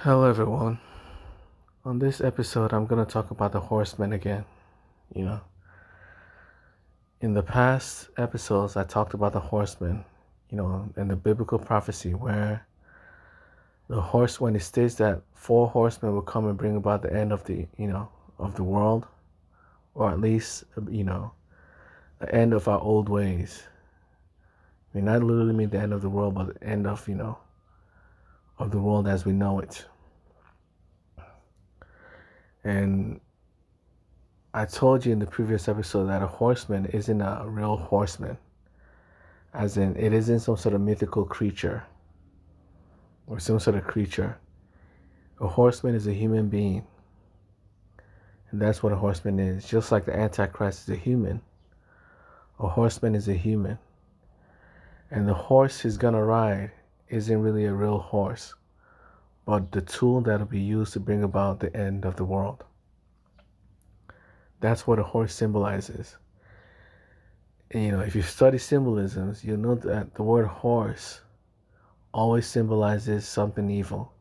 Hello, everyone. On this episode, I'm going to talk about the horsemen again. You know, in the past episodes, I talked about the horsemen, and the biblical prophecy where when it states that four horsemen will come and bring about the end of of the world, or at least, the end of our old ways. I mean, not literally mean the end of the world, but the end of the world as we know it. And I told you in the previous episode that a horseman isn't a real horseman, as in it isn't some sort of mythical creature or some sort of creature. A horseman is a human being, and that's what a horseman is. Just like the Antichrist is a human, a horseman is a human. And the horse he's gonna ride isn't really a real horse, but the tool that'll be used to bring about the end of the world. That's what a horse symbolizes. And, if you study symbolisms, you'll know that the word horse always symbolizes something evil.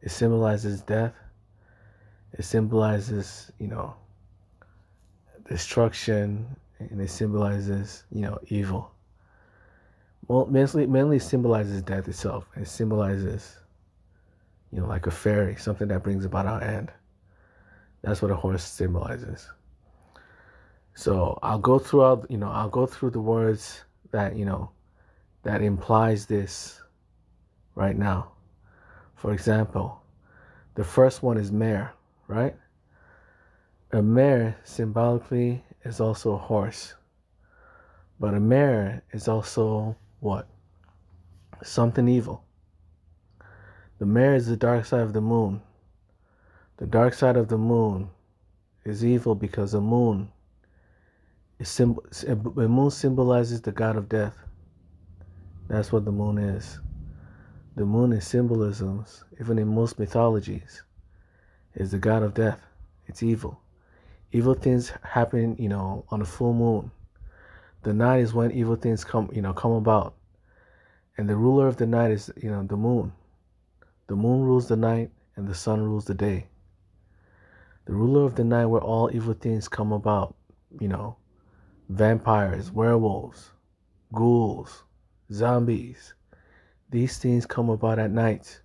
It symbolizes death. It symbolizes, destruction, and it symbolizes, evil. Well, mainly it symbolizes death itself. It symbolizes, like a fairy, something that brings about our end. That's what a horse symbolizes. So I'll go through the words that, that implies this right now. For example, the first one is mare, right? A mare symbolically is also a horse. But a mare is also what? Something evil. The mare is the dark side of the moon. The dark side of the moon is evil because the moon symbolizes the god of death. That's what the moon is. The moon in symbolisms, even in most mythologies, is the god of death. It's evil. Evil things happen, on a full moon. The night is when evil things come about. And the ruler of the night is, the moon. The moon rules the night and the sun rules the day. The ruler of the night where all evil things come about, vampires, werewolves, ghouls, zombies. These things come about at night.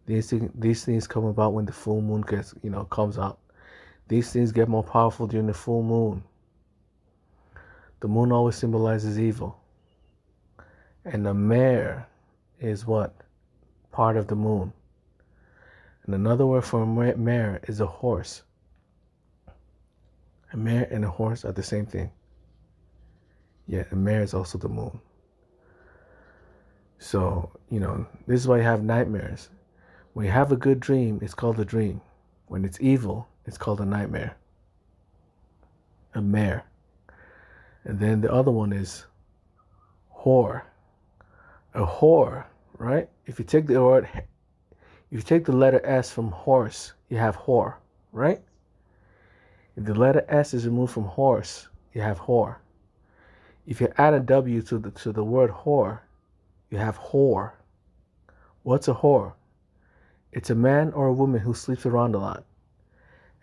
These things come about when the full moon comes out. These things get more powerful during the full moon. The moon always symbolizes evil. And the mare is what? Part of the moon. And another word for mare is a horse. A mare and a horse are the same thing. Yet a mare is also the moon. So, this is why you have nightmares. When you have a good dream, it's called a dream. When it's evil, it's called a nightmare. A mare. And then the other one is whore. A whore, right? If you take the letter S from horse, you have whore, right? If the letter S is removed from horse, you have whore. If you add a W to the word whore, you have whore. What's a whore? It's a man or a woman who sleeps around a lot.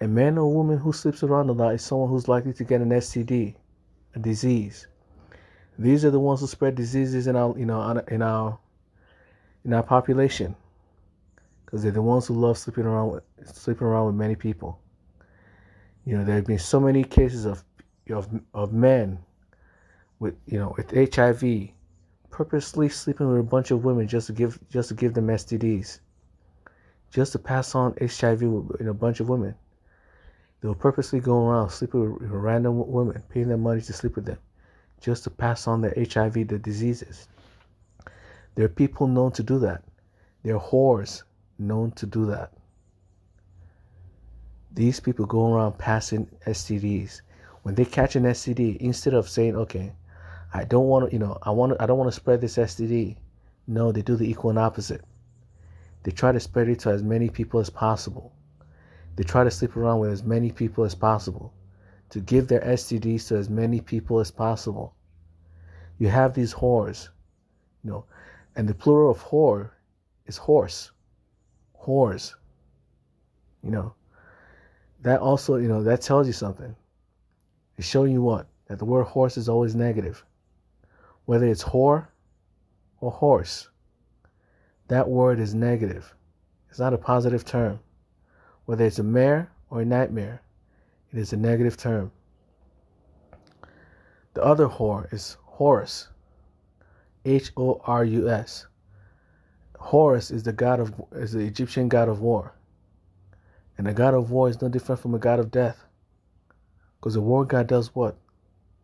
A man or woman who sleeps around a lot is someone who's likely to get an STD, a disease. These are the ones who spread diseases in our population, because they're the ones who love sleeping around with many people. There have been so many cases of men with HIV purposely sleeping with a bunch of women just to give them STDs, just to pass on HIV with a bunch of women. They'll purposely go around sleeping with random women, paying them money to sleep with them, just to pass on their HIV, the diseases. There are people known to do that. There are whores known to do that. These people go around passing STDs. When they catch an STD, instead of saying, okay, I don't want to spread this STD. No, they do the equal and opposite. They try to spread it to as many people as possible. They try to sleep around with as many people as possible, to give their STDs to as many people as possible. You have these whores, and the plural of whore is horse. whores. You know, that also, that tells you something. It's showing you what? That the word horse is always negative. Whether it's whore or horse, that word is negative. It's not a positive term. Whether it's a mare or a nightmare, it is a negative term. The other whore is Horus, Horus. Horus is the Egyptian god of war. And the god of war is no different from a god of death. Because the war god does what?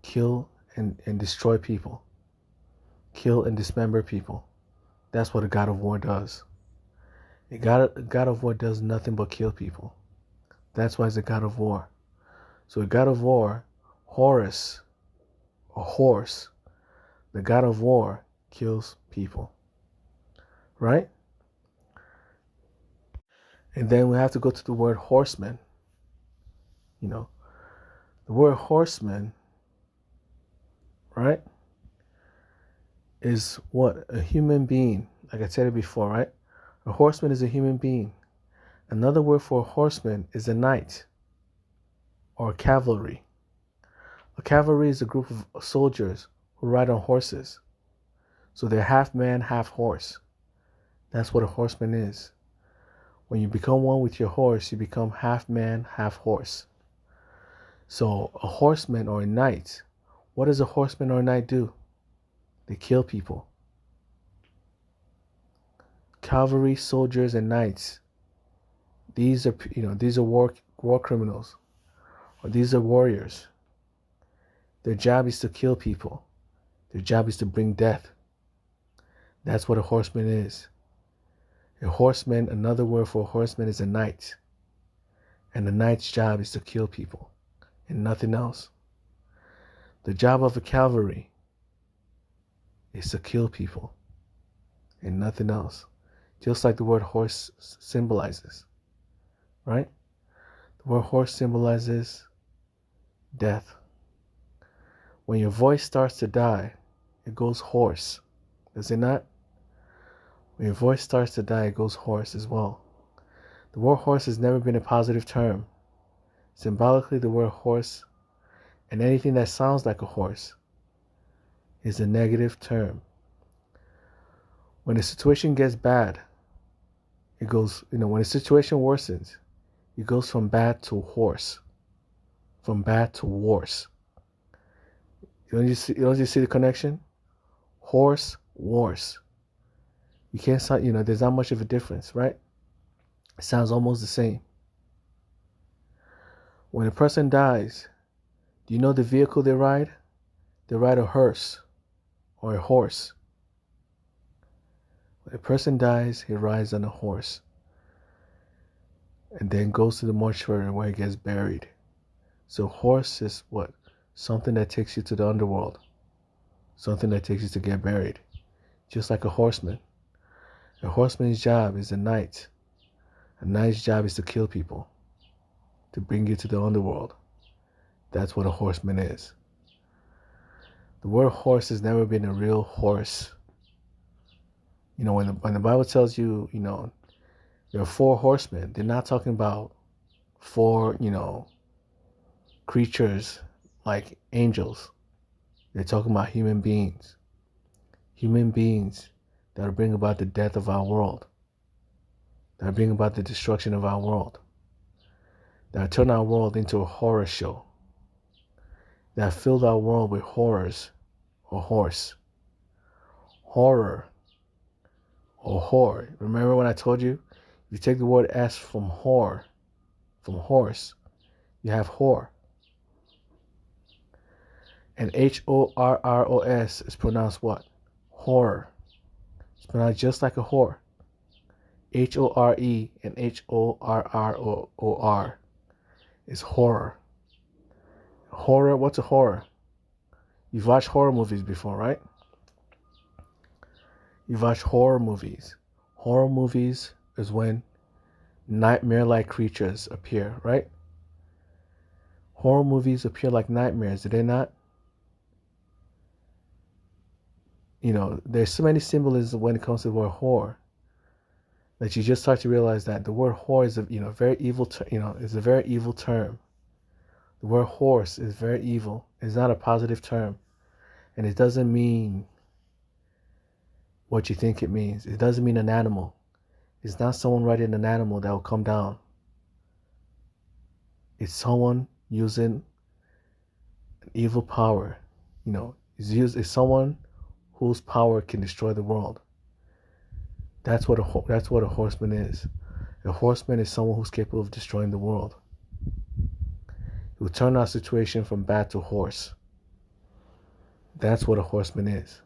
Kill and destroy people. Kill and dismember people. That's what a god of war does. A god of war does nothing but kill people. That's why he's a god of war. So a god of war, Horus, or horse, the god of war, kills people. Right? And then we have to go to the word horseman. The word horseman, right, is what? A human being. Like I said it before, right? A horseman is a human being. Another word for a horseman is a knight or cavalry. A cavalry is a group of soldiers who ride on horses. So they're half man, half horse. That's what a horseman is. When you become one with your horse, you become half man, half horse. So a horseman or a knight, what does a horseman or a knight do? They kill people. Cavalry, soldiers, and knights. These are war criminals, or these are warriors. Their job is to kill people. Their job is to bring death. That's what a horseman is. A horseman, another word for a horseman is a knight. And the knight's job is to kill people and nothing else. The job of a cavalry is to kill people and nothing else. Just like the word horse symbolizes, right? The word horse symbolizes death. When your voice starts to die, it goes hoarse. Does it not? When your voice starts to die, it goes hoarse as well. The word horse has never been a positive term. Symbolically, the word horse and anything that sounds like a horse is a negative term. When the situation gets bad, it goes, when the situation worsens, it goes from bad to worse, from bad to worse. Don't you see the connection? Horse, worse. You can't sound, there's not much of a difference, right? It sounds almost the same. When a person dies, do you know the vehicle they ride? They ride a hearse or a horse. When a person dies, he rides on a horse and then goes to the mortuary where he gets buried. So horse is what? Something that takes you to the underworld. Something that takes you to get buried. Just like a horseman. A horseman's job is a knight. A knight's job is to kill people, to bring you to the underworld. That's what a horseman is. The word horse has never been a real horse. When the Bible tells you, there are 4 horsemen, they're not talking about 4, creatures like angels. They're talking about human beings. Human beings that will bring about the death of our world. That will bring about the destruction of our world. That will turn our world into a horror show. That filled our world with horrors or horse. Horror or whore. Remember when I told you? If you take the word S from whore, from horse, you have whore. And horros is pronounced what? Horror. It's pronounced just like a whore. HORE and HORROR is horror. Horror, what's a horror? You've watched horror movies before, right? You've watched horror movies. Horror movies is when nightmare-like creatures appear, right? Horror movies appear like nightmares, do they not? There's so many symbolisms when it comes to the word horror. that you just start to realize that the word whore is a very evil is a very evil term. The word horse is very evil. It's not a positive term, and it doesn't mean what you think it means. It doesn't mean an animal. It's not someone riding an animal that will come down. It's someone using an evil power. It's someone whose power can destroy the world. That's what a horseman is. A horseman is someone who's capable of destroying the world. He will turn our situation from bad to horse. That's what a horseman is.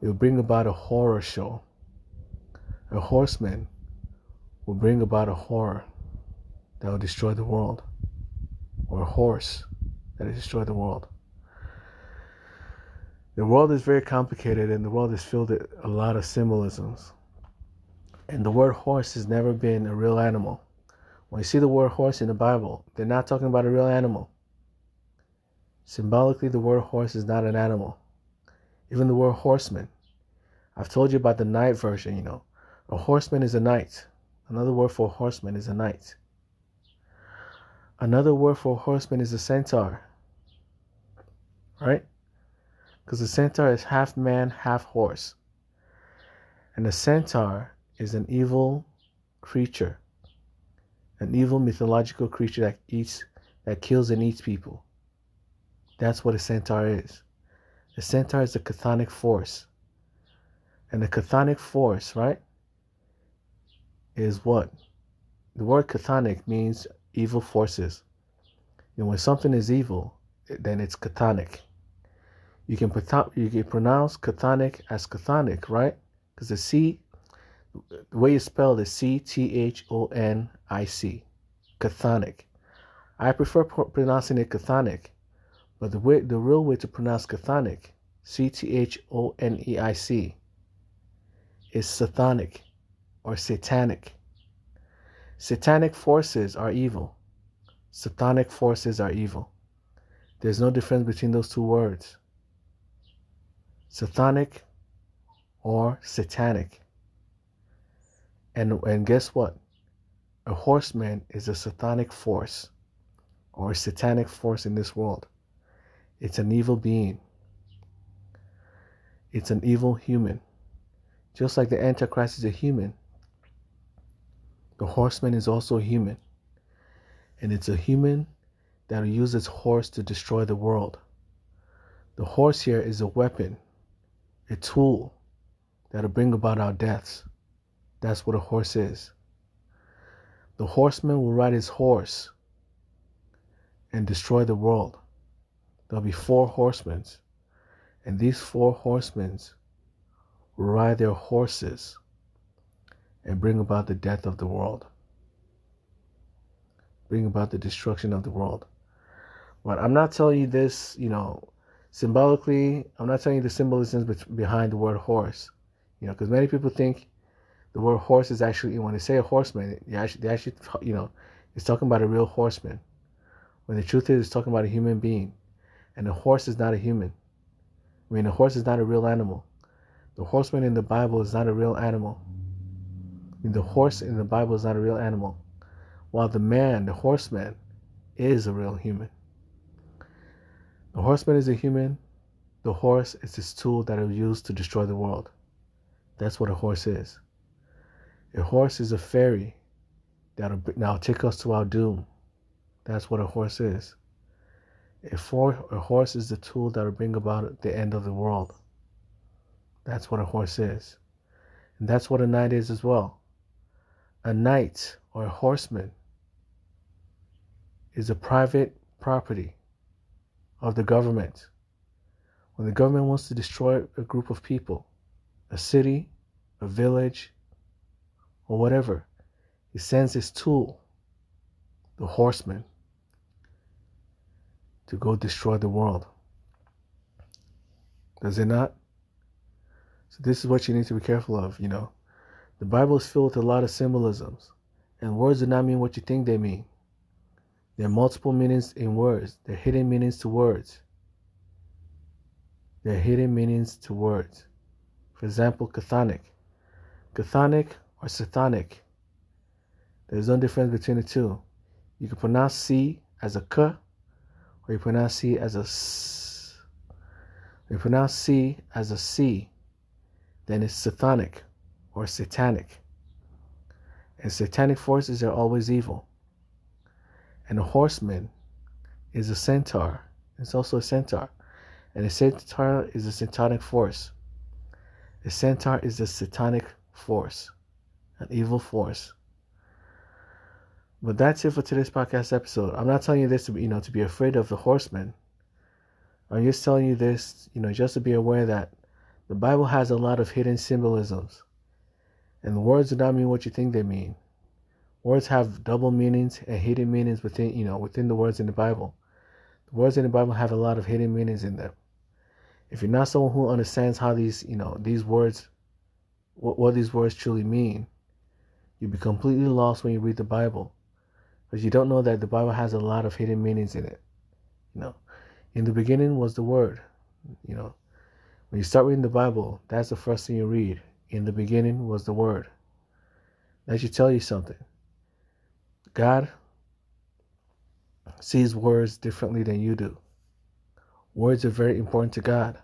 It will bring about a horror show. A horseman will bring about a horror that will destroy the world, or a horse that will destroy the world. The world is very complicated, and the world is filled with a lot of symbolisms. And the word horse has never been a real animal. When you see the word horse in the Bible, they're not talking about a real animal. Symbolically, the word horse is not an animal. Even the word horseman. I've told you about the knight version, A horseman is a knight. Another word for a horseman is a knight. Another word for a horseman is a centaur. Right? Because the centaur is half man, half horse. And the centaur is an evil creature. An evil mythological creature that kills and eats people. That's what a centaur is. A centaur is a chthonic force. And the chthonic force, right, is what? The word chthonic means evil forces. When something is evil, then it's chthonic. You can pronounce chthonic as chthonic, right? Because the way you spell it is C-T-H-O-N-I-C. Chthonic. I prefer pronouncing it chthonic, but the real way to pronounce chthonic, C-T-H-O-N-E-I-C, is chthonic or satanic. Satanic forces are evil. Chthonic forces are evil. There's no difference between those two words. Chthonic or satanic. And guess what? A horseman is a chthonic force or a satanic force in this world. It's an evil being. It's an evil human. Just like the Antichrist is a human, the horseman is also a human. And it's a human that will use its horse to destroy the world. The horse here is a weapon, a tool that will bring about our deaths. That's what a horse is. The horseman will ride his horse and destroy the world. There'll be 4 horsemen, and these 4 horsemen will ride their horses and bring about the death of the world. Bring about the destruction of the world. But I'm not telling you this, symbolically. I'm not telling you the symbolisms behind the word horse, because many people think the word horse is actually, when they say a horseman, they actually, it's talking about a real horseman. When the truth is, it's talking about a human being. And a horse is not a human. A horse is not a real animal. The horseman in the Bible is not a real animal. The horse in the Bible is not a real animal. While the horseman, is a real human. The horseman is a human. The horse is his tool that is used to destroy the world. That's what a horse is. A horse is a fairy that'll take us to our doom. That's what a horse is. A horse is the tool that will bring about the end of the world. That's what a horse is. And that's what a knight is as well. A knight or a horseman is a private property of the government. When the government wants to destroy a group of people, a city, a village, or whatever, he sends his tool, the horseman, to go destroy the world. Does it not? So this is what you need to be careful of, The Bible is filled with a lot of symbolisms, and words do not mean what you think they mean. There are multiple meanings in words. There are hidden meanings to words. For example, chthonic. Chthonic or satanic. There's no difference between the two. You can pronounce C as a K, or you pronounce C as a S. If you pronounce C as a C, then it's satanic or satanic. And satanic forces are always evil. And a horseman is a centaur. It's also a centaur. And a centaur is a satanic force. A centaur is a satanic force, an evil force. But that's it for today's podcast episode. I'm not telling you this to be, to be afraid of the horsemen. I'm just telling you this, just to be aware that the Bible has a lot of hidden symbolisms. And the words do not mean what you think they mean. Words have double meanings and hidden meanings within the words in the Bible. The words in the Bible have a lot of hidden meanings in them. If you're not someone who understands how these words, what these words truly mean, you'll be completely lost when you read the Bible. Because you don't know that the Bible has a lot of hidden meanings in it. In the beginning was the Word. When you start reading the Bible, that's the first thing you read. In the beginning was the Word. That should tell you something. God sees words differently than you do. Words are very important to God.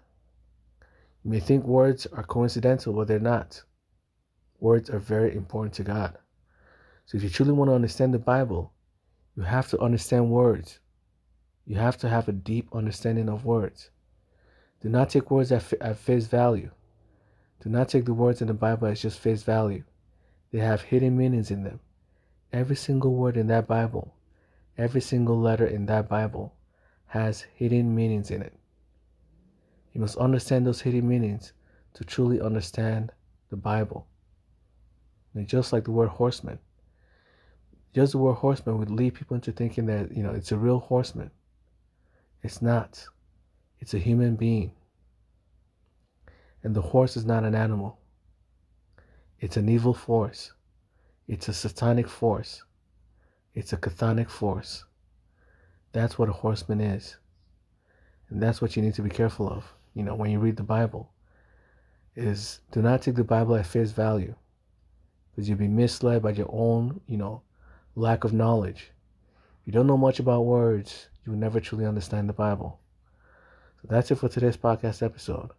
You may think words are coincidental, but they're not. Words are very important to God. So if you truly want to understand the Bible, you have to understand words. You have to have a deep understanding of words. Do not take words at face value. Do not take the words in the Bible as just face value. They have hidden meanings in them. Every single word in that Bible, every single letter in that Bible has hidden meanings in it. You must understand those hidden meanings to truly understand the Bible. And just like the word horseman. Just the word horseman would lead people into thinking that, it's a real horseman. It's not. It's a human being. And the horse is not an animal. It's an evil force. It's a satanic force. It's a chthonic force. That's what a horseman is. And that's what you need to be careful of, when you read the Bible. Is do not take the Bible at face value. Because you'll be misled by your own, lack of knowledge. If you don't know much about words, you will never truly understand the Bible. So that's it for today's podcast episode.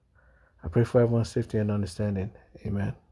I pray for everyone's safety and understanding. Amen.